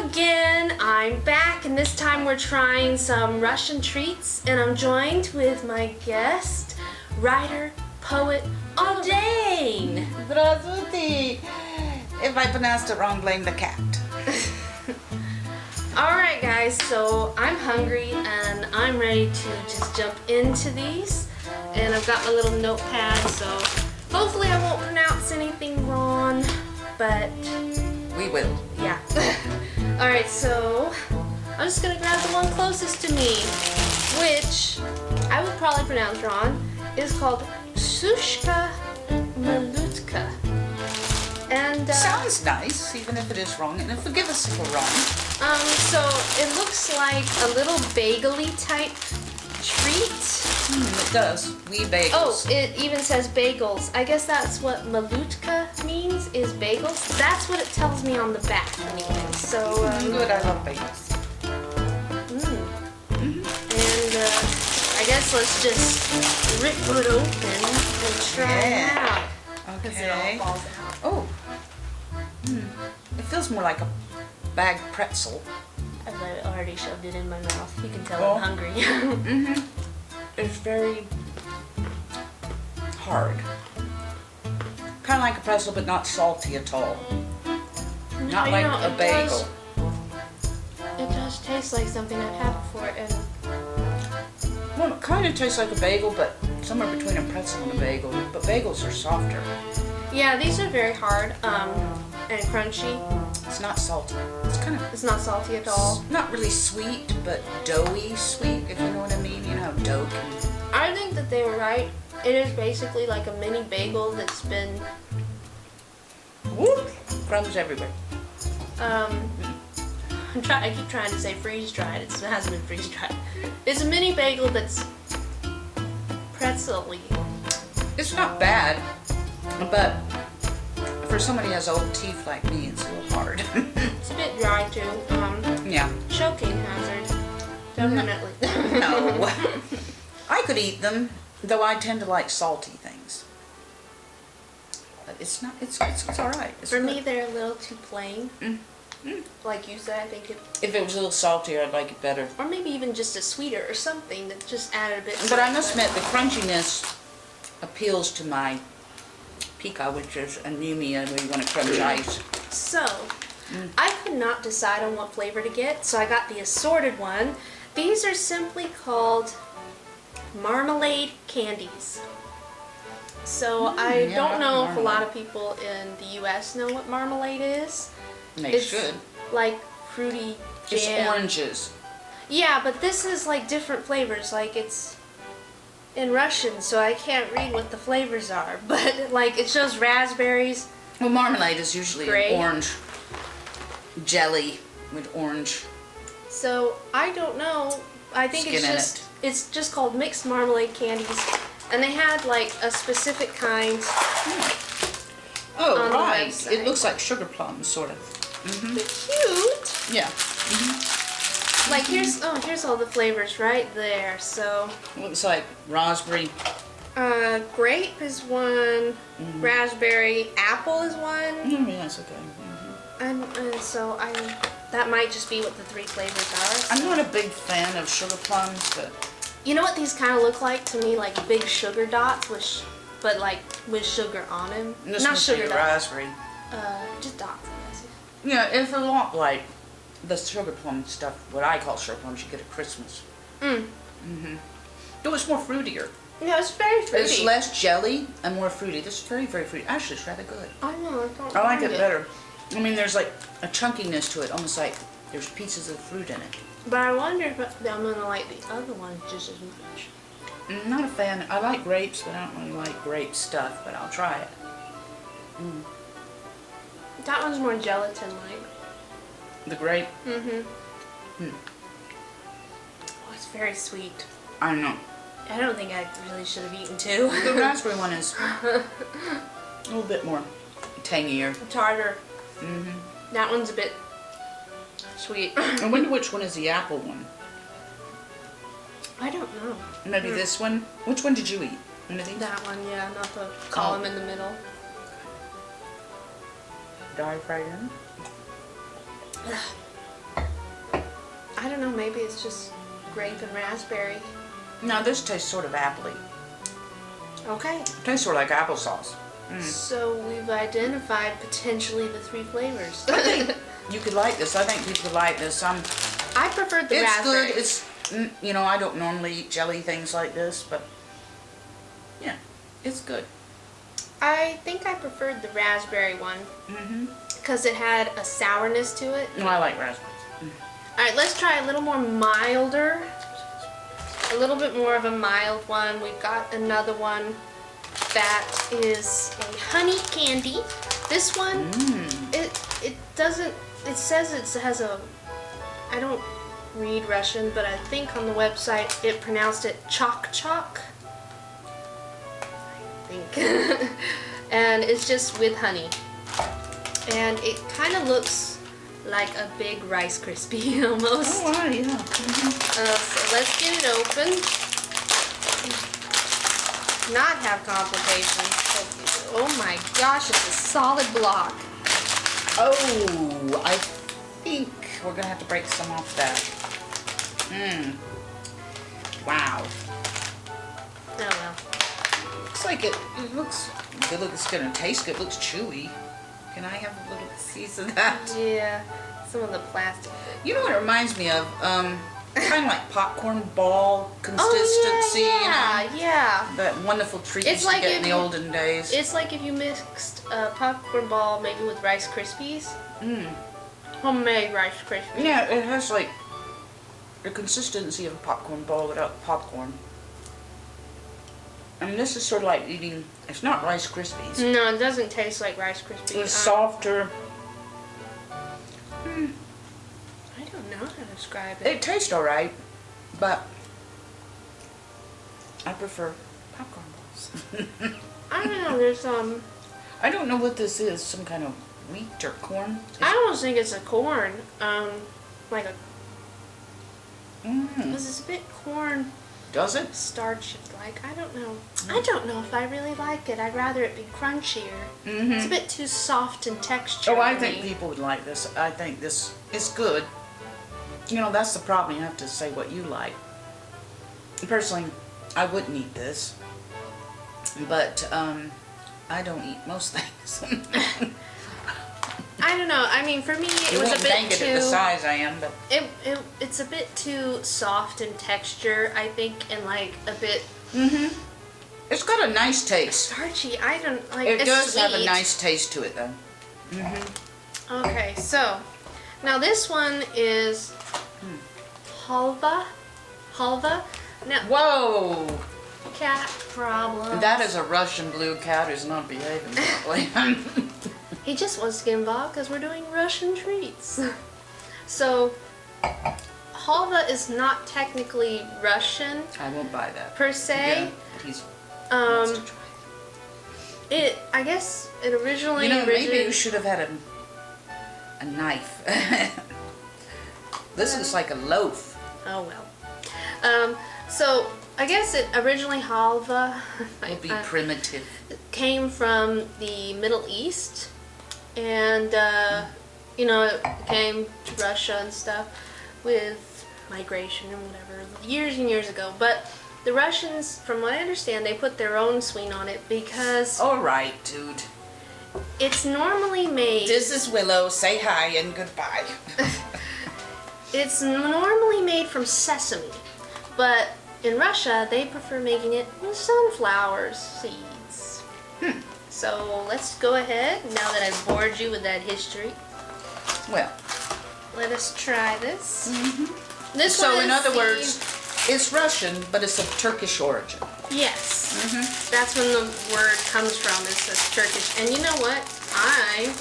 again. I'm back, and this time we're trying some Russian treats, and I'm joined with my guest, writer, poet, Aldane. Здравствуйте. If I pronounced it wrong, blame the cat. Alright guys, so I'm hungry and I'm ready to just jump into these. And I've got my little notepad, so hopefully I won't pronounce anything wrong, but We will. yeah. Alright, so I'm just gonna grab the one closest to me, which I would probably pronounce wrong. It's called Sushka Malutka. And Sounds nice, even if it is wrong, and forgive us if we're wrong. so it looks like a little bagel-y type treat. It does. We bagels. Oh, it even says bagels. I guess that's what malutka means, is bagels. That's what it tells me on the back anyway. So, Good, I love bagels. And I guess let's just rip it open and try it out. Because it all Okay. falls out. Oh. It feels more like a bagged pretzel. I already shoved it in my mouth. You can tell Oh. I'm hungry. It's very hard. Kind of like a pretzel, but not salty at all. Not You like know, a bagel. It does taste like something I've had before, and Well, it kind of tastes like a bagel, but somewhere between a pretzel and a bagel. But bagels are softer. yeah, these are very hard and crunchy. It's not salty. It's kind of It's not salty at all. not really sweet, but doughy sweet, if you know what I mean. You know how dough can... I think that they were right. It is basically like a mini bagel that's been Whoop! Crumbs everywhere. I keep trying to say freeze dried. It hasn't been freeze dried. It's a mini bagel that's pretzel-y. It's not bad, but for somebody who has old teeth like me, it's a little hard. It's a bit dry too. Yeah. Choking hazard. Definitely. No. I could eat them, though I tend to like salty things. But it's not, it's all right. It's For good. me, they're a little too plain. Like you said, I think it, If it was a little saltier, I'd like it better. or maybe even just a sweeter or something that just added a bit. But I must admit, the crunchiness appeals to my pica, which is anemia where you want to crunch ice. So, I could not decide on what flavor to get, so I got the assorted one. These are simply called marmalade candies. So I yeah, don't know if a marmalade. lot of people in the U.S. know what marmalade is. They It's should. like fruity It's jam. oranges. Yeah, but this is like different flavors. Like it's in Russian, so I can't read what the flavors are. But like it shows raspberries. Well, marmalade is usually Grape. an orange jelly with orange. So I don't know. I think Skin in it's just called mixed marmalade candies, and they had like a specific kind. Oh, On the right. website. It looks like sugar plums, sort of. They're cute. Yeah. Like here's all the flavors right there. So Looks like raspberry. grape is one, raspberry, apple is one, Yeah, that's okay. and so that might just be what the three flavors are. I'm not a big fan of sugar plums, but You know what these kind of look like to me? Like big sugar dots, but like with sugar on them. this Not must be sugar a dots. raspberry. Just dots, I guess. Yeah, it's a lot like the sugar plum stuff, what I call sugar plums you get at Christmas. Though it's more fruitier. Yeah, it's very fruity. It's less jelly and more fruity. This is very, very fruity. Actually, it's rather good. I know. I don't I like mind it better. I mean, there's like a chunkiness to it, almost like there's pieces of fruit in it. But I wonder if I'm gonna like the other one just as much. I'm not a fan. I like grapes, but I don't really like grape stuff, but I'll try it. That one's more gelatin-like. The grape, Oh, it's very sweet. I don't know. I don't think I really should have eaten two. The raspberry one is a little bit more tangier. It's harder. That one's a bit sweet. I wonder which one is the apple one. I don't know. Maybe this one. Which one did you eat? One of these? That one, yeah, not the column in the middle. Dive right in. I don't know, maybe it's just grape and raspberry. No, this tastes sort of appley. Okay. It tastes sort of like applesauce. So we've identified potentially the 3 flavors. I think you could like this. I think people could like this. I preferred the It's raspberry. good. It's, you know, I don't normally eat jelly things like this, but yeah, it's good. I think I preferred the raspberry one Mm-hmm. because it had a sourness to it. No, I like raspberries. All right, let's try a little more milder. A little bit more of a mild one. We've got another one that is a honey candy. This one, it doesn't, it says it has a, I don't read Russian, but I think on the website it pronounced it chok chok. I think. And it's just with honey. And it kind of looks like a big Rice Krispie almost. Oh, wow, yeah. So let's get it open. Not have complications. Oh my gosh, it's a solid block. Oh, I think we're gonna have to break some off that. Wow. Oh well. Looks like it looks good. It's gonna taste good. It looks chewy. Can I have a little piece of that? Yeah, some of the plastic. You know what it reminds me of? Kind of like popcorn ball consistency. Oh, You know? yeah. That wonderful treat It's used like to get if in the you- olden days. It's like if you mixed a popcorn ball maybe with Rice Krispies. Homemade Rice Krispies. Yeah, it has like the consistency of a popcorn ball without popcorn. And this is sort of like eating, it's not Rice Krispies. No, it doesn't taste like Rice Krispies. It's softer. I don't know how to describe it. It tastes alright, but I prefer popcorn balls. I don't know, there's I don't know what this is, some kind of wheat or corn. I almost think it's a corn. Like a, this is a bit corn Does it? starchy like. I don't know. I don't know if I really like it. I'd rather it be crunchier. It's a bit too soft in texture. Oh, I for think me. people would like this. I think this is good. You know, that's the problem. You have to say what you like. Personally, I wouldn't eat this. But, I don't eat most things. I don't know. I mean, for me, it You was won't a bit bang it at the too. size I am, but It's a bit too soft in texture, I think, and like a bit it's got a nice taste. starchy. I don't like. It it's does have a sweet. nice taste to it, though. Okay, so now this one is halva. Halva. Now, Whoa! cat problem. That is a Russian blue cat who's not behaving properly. He just wants to get involved because we're doing Russian treats. So, halva is not technically Russian I won't buy that. per se. Yeah, he's wants to try. I guess it originally. You know, maybe you originated- should have had a knife. This looks like a loaf. Oh well. So I guess it originally halva It'll be primitive. came from the Middle East, and you know, it came to Russia and stuff with migration and whatever years and years ago. But the Russians, from what I understand, they put their own sweet on it because All right, dude. it's normally made. This is Willow. Say hi and goodbye. It's normally made from sesame, but in Russia they prefer making it with sunflower seeds. So let's go ahead, now that I've bored you with that history, Well, let us try this. This so one in is other the- words, it's Russian, but it's of Turkish origin. Yes, that's when the word comes from, it says Turkish. And you know what? I'm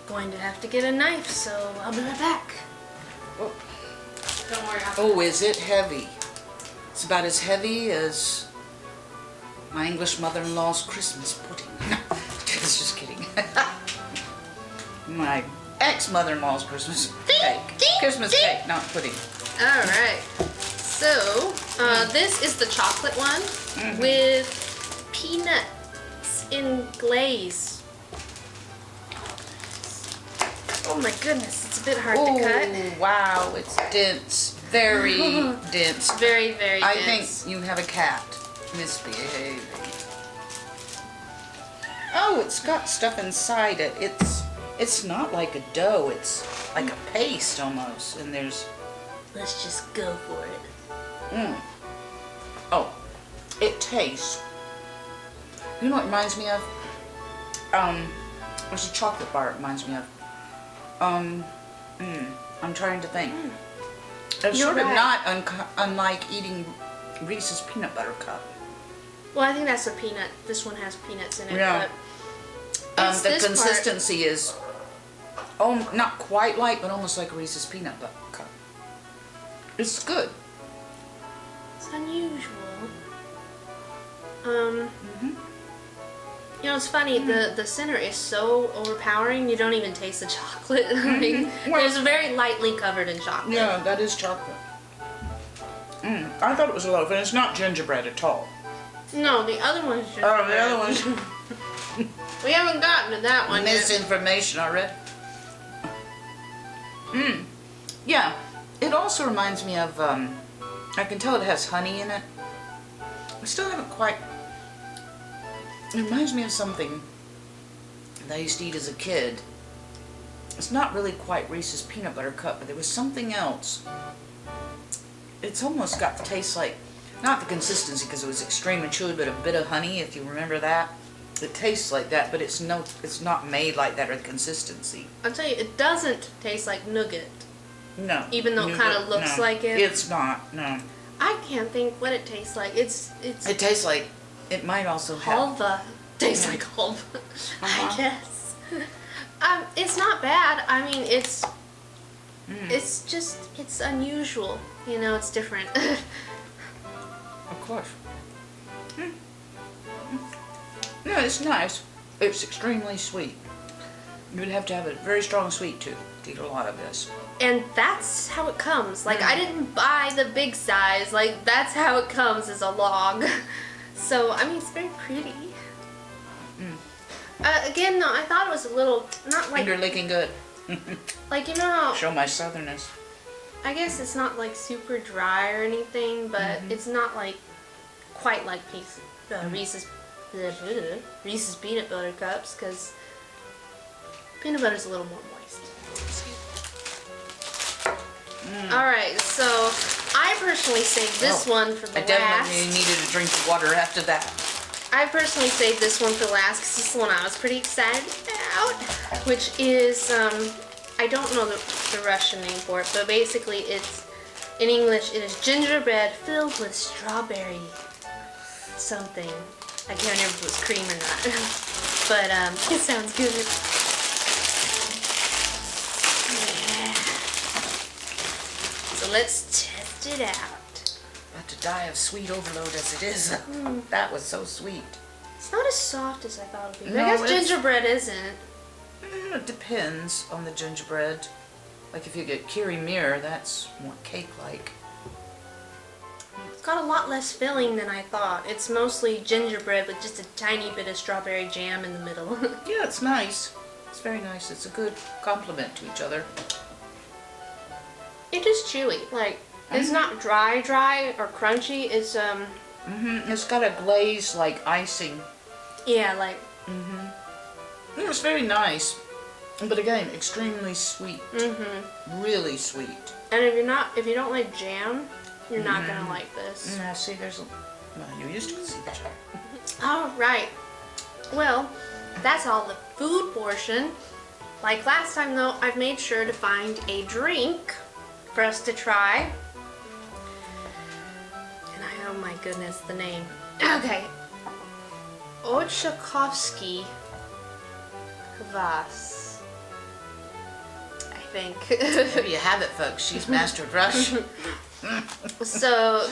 going to have to get a knife, so I'll be right back. Oh. Don't worry, Oh, is it heavy? It's about as heavy as my English mother-in-law's Christmas pudding. Just kidding. My ex-mother-in-law's Christmas cake. Christmas cake, not pudding. All right. So, this is the chocolate one with peanuts in glaze. Oh my goodness, it's a bit hard to cut. Oh, wow, it's dense. very dense. Very, very I dense. think you have a cat misbehaving. Oh, it's got stuff inside it. It's not like a dough. It's like a paste almost. And there's. Let's just go for it. Oh, it tastes. You know what it reminds me of? There's a chocolate bar it reminds me of. I'm trying to think. It's You're sort of right. not unlike eating Reese's peanut butter cup. Well, I think that's a peanut. This one has peanuts in it. Yeah. But it's The this consistency is not quite like, but almost like a Reese's peanut butter cup. It's good. It's unusual. You know, it's funny. The center is so overpowering. You don't even taste the chocolate. Well- It's very lightly covered in chocolate. Yeah, that is chocolate. I thought it was a loaf, and it's not gingerbread at all. No, the other one's just. Oh, the other one's We haven't gotten to that one yet. misinformation already. Yeah, it also reminds me of, I can tell it has honey in it. I still haven't quite, it reminds me of something that I used to eat as a kid. It's not really quite Reese's peanut butter cup, but there was something else. It's almost got the taste like, not the consistency because it was extremely chewy, but a bit of honey, if you remember that. It tastes like that, but it's not made like that or the consistency. I'll tell you, it doesn't taste like nougat. No. Even though it kinda looks like it? It's not, no. I can't think what it tastes like. It's It tastes like, it might also have. halva. Tastes like halva. I guess. It's not bad. I mean, it's just, it's unusual. You know, it's different. Of course. No, it's nice. It's extremely sweet. You would have to have a very strong sweet tooth to eat a lot of this. And that's how it comes. Like, I didn't buy the big size. Like, that's how it comes, as a log. So, I mean, it's very pretty. Again, though, I thought it was a little, not like, You're looking good. like, you know how, Show my southernness. I guess it's not like super dry or anything, but it's not like, quite like Reese's peanut butter cups, because peanut butter's a little more moist. Alright, so I personally saved this one for the I definitely last. needed a drink of water after that. I personally saved this one for last because this is the one I was pretty excited about, which is, I don't know the Russian name for it, but basically it's, in English, it is gingerbread filled with strawberry something. I can't remember if it was cream or not, but it sounds good. Yeah. So let's test it out. About to die of sweet overload as it is. That was so sweet. It's not as soft as I thought it would be. No, I guess it's- gingerbread isn't. It depends on the gingerbread. Like if you get Kiri Mir, that's more cake-like. It's got a lot less filling than I thought. It's mostly gingerbread with just a tiny bit of strawberry jam in the middle. Yeah, it's nice. It's very nice. It's a good compliment to each other. It is chewy. Like, it's not dry or crunchy. It's, It's got a glaze like icing. yeah, like, It's very nice. But again, extremely sweet. Really sweet. and if you don't like jam, you're not gonna like this. Now see, there's a... Well, you used to see the jam. Alright. Well, that's all the food portion. Like last time though, I've made sure to find a drink for us to try. And oh my goodness, the name. Okay. Ochakovsky Kvass. I think. There you have it, folks. She's mastered Russian. So,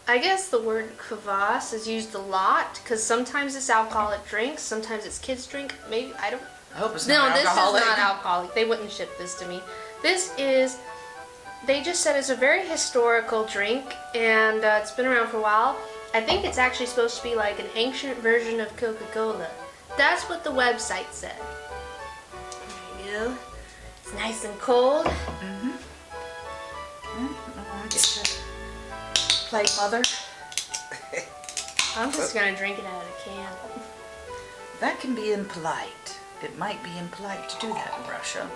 I guess the word kvass is used a lot because sometimes it's alcoholic drinks, sometimes it's kids drink. Maybe I don't. I hope it's No, not this alcoholic. is not alcoholic. They wouldn't ship this to me. This is. They just said it's a very historical drink, and it's been around for a while. I think it's actually supposed to be like an ancient version of Coca-Cola. That's what the website said. There you go. It's nice and cold. plate, Mother? I'm just gonna drink it out of a can. That can be impolite. It might be impolite to do that in Russia.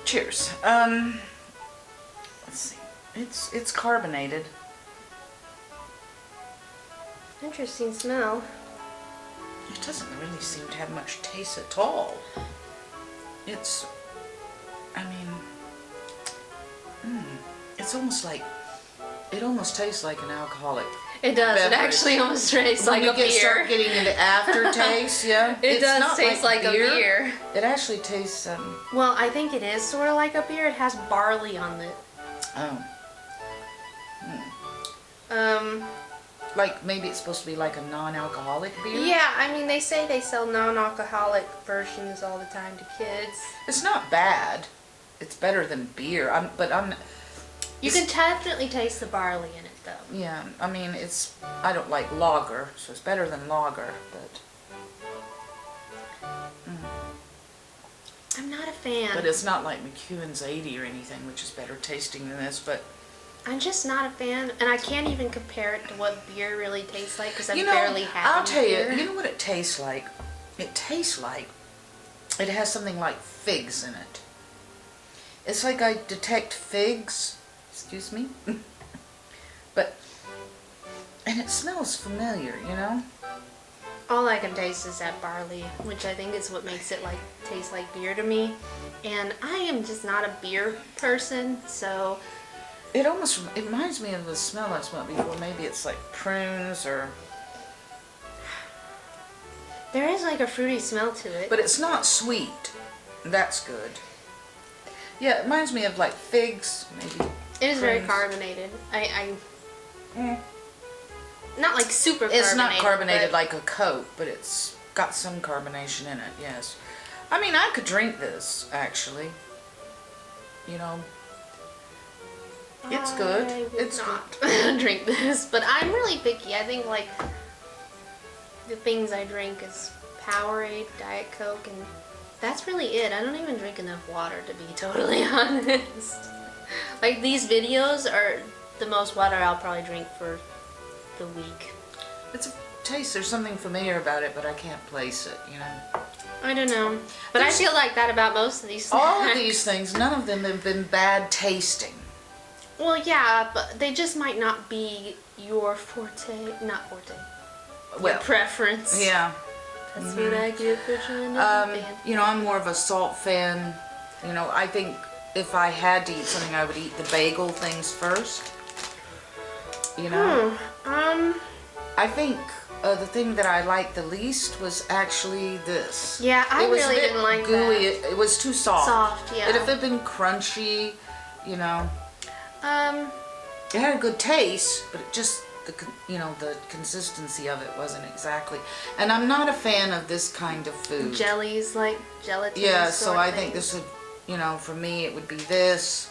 Cheers. Let's see. It's carbonated. Interesting smell. It doesn't really seem to have much taste at all. It's, I mean, it's almost like, it almost tastes like an alcoholic. It does. beverage. It actually almost tastes like a beer. Start getting into aftertaste, yeah. It does taste like a beer. It actually tastes, Well, I think it is sort of like a beer. It has barley on it. oh, like maybe it's supposed to be like a non-alcoholic beer? Yeah, I mean, they say they sell non-alcoholic versions all the time to kids. It's not bad. It's better than beer. You can definitely taste the barley in it, though. Yeah, I mean, I don't like lager, so it's better than lager, but... I'm not a fan. But it's not like McEwen's 80 or anything, which is better tasting than this, but... I'm just not a fan, and I can't even compare it to what beer really tastes like, because I've barely had I'll tell beer. you know what it tastes like? It tastes like it has something like figs in it. It's like I detect figs, excuse me, and it smells familiar, you know? All I can taste is that barley, which I think is what makes it taste like beer to me. And I am just not a beer person, so... It reminds me of the smell I smelled before. Maybe it's like prunes or... There is like a fruity smell to it. But it's not sweet. That's good. Yeah, it reminds me of like figs, maybe. It is very prunes. carbonated. Not like super carbonated. It's not carbonated like a Coke, but it's got some carbonation in it, yes. I mean, I could drink this, actually. You know. It's good. I would It's not good. drink this, but I'm really picky. I think like the things I drink is Powerade, Diet Coke, and that's really it. I don't even drink enough water, to be totally honest. Like, these videos are the most water I'll probably drink for the week. It's a taste. There's something familiar about it, but I can't place it, you know. I don't know. But I feel like that about most of these snacks. All of these things, none of them have been bad tasting. Well, yeah, but they just might not be your forte. Not forte. Well, your preference. Yeah. That's what I get for trying to be fan. You know, I'm more of a salt fan. You know, I think if I had to eat something, I would eat the bagel things first. You know? I think the thing that I liked the least was actually this. Yeah, I it was really a bit didn't like gooey. that. It was too soft. Soft, yeah. If it had been crunchy, you know. It had a good taste, but it just, the consistency of it wasn't exactly. And I'm not a fan of this kind of food. Jellies, like gelatin. Yeah, so I think this would, for me it would be this.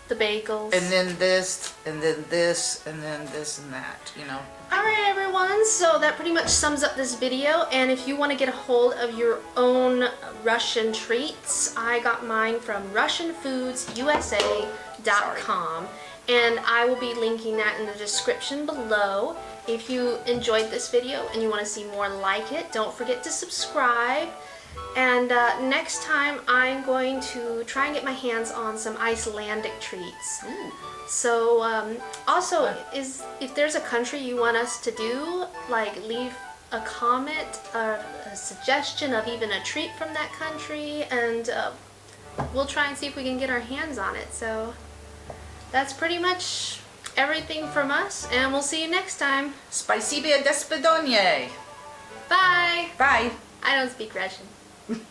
The bagels. And then this, and then this, and then this and that, you know. Alright everyone, so that pretty much sums up this video, and if you want to get a hold of your own Russian treats, I got mine from RussianFoodsUSA.com, and I will be linking that in the description below. If you enjoyed this video and you want to see more like it, don't forget to subscribe. And next time I'm going to try and get my hands on some Icelandic treats. Ooh. So also, if there's a country you want us to do, like leave a comment or a suggestion of even a treat from that country, and we'll try and see if we can get our hands on it. So that's pretty much everything from us, and we'll see you next time. Spasiba do swidzenia. Bye! Bye. I don't speak Russian.